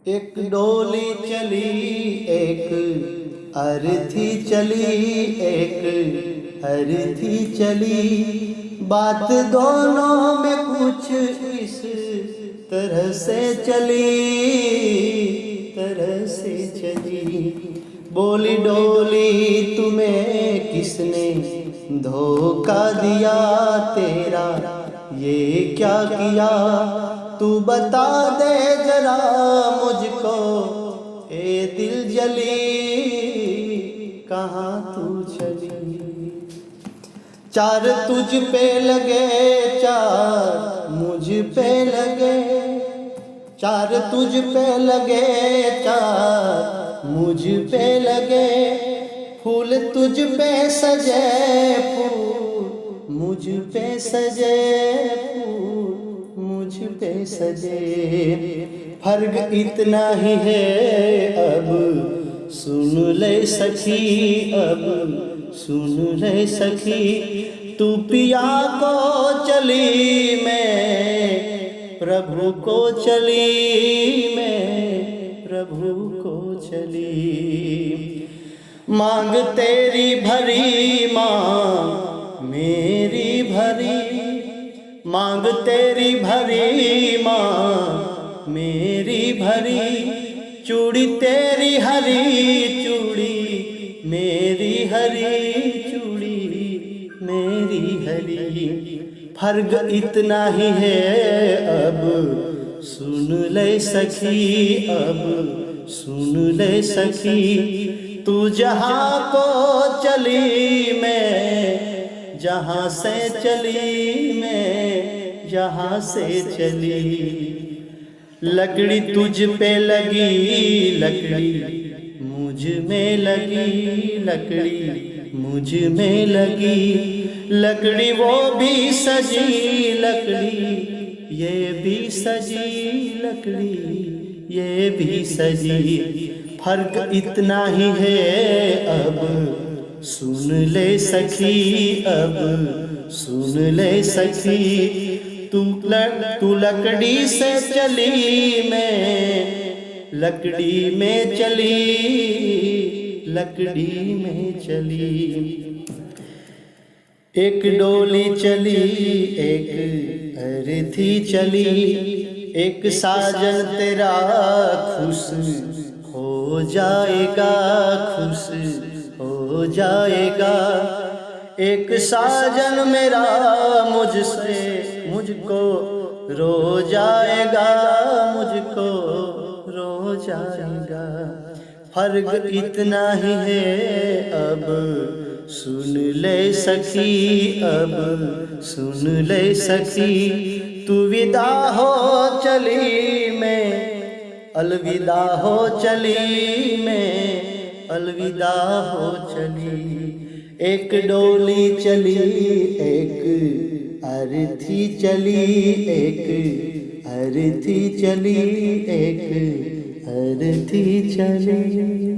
एक डोली चली एक अर्थी चली, एक अर्थी चली। बात दोनों में कुछ इस तरह से चली, तरह से चली। बोली डोली तुम्हें किसने धोखा दिया, तेरा ये क्या किया। तू बता दे जरा मुझको ए दिल जली, कहाँ तू चली। चार तुझ पे लगे चार मुझ पे लगे, चार तुझ पे लगे चार मुझ पे लगे। फूल तुझ पे सजे फूल मुझ पे सजे, फूल मुझ पे सजे। फर्क इतना ही है अब सुन ले सखी, अब सुन ले सखी। तू पिया को चली मैं प्रभु को चली, मैं प्रभु को चली। मांग तेरी भरी मांग मेरी भरी, मांग तेरी भरी मांग मेरी भरी। चूड़ी तेरी हरी चूड़ी मेरी हरी, चूड़ी मेरी हरी। फर्क इतना ही है अब सुन ले सखी, अब सुन ले सखी। तू जहाँ को चली मैं जहाँ से चली, मैं जहाँ से चली। लकड़ी तुझ पे लगी लकड़ी मुझ में लगी, लकड़ी मुझ में लगी। लकड़ी वो भी सजी लकड़ी ये भी सजी, लकड़ी ये भी सजी। फर्क इतना ही है अब सुन ले सखी, अब सुन ले सखी। तू लकड़ी से चली मैं लकड़ी में चली, लकड़ी में चली। एक डोली चली एक अर्थी चली, एक साजन तेरा खुश हो जाएगा, खुश हो जाएगा। एक साजन मेरा मुझसे मुझको रो जाएगा, मुझको रो जाएगा। फर्क इतना ही है अब सुन ले सखी, अब सुन ले सखी। तू विदा हो चली मैं अलविदा हो चली, मैं अलविदा हो चली। एक डोली चली एक अर्थी चली, एक अर्थी चली, एक अर्थी चली।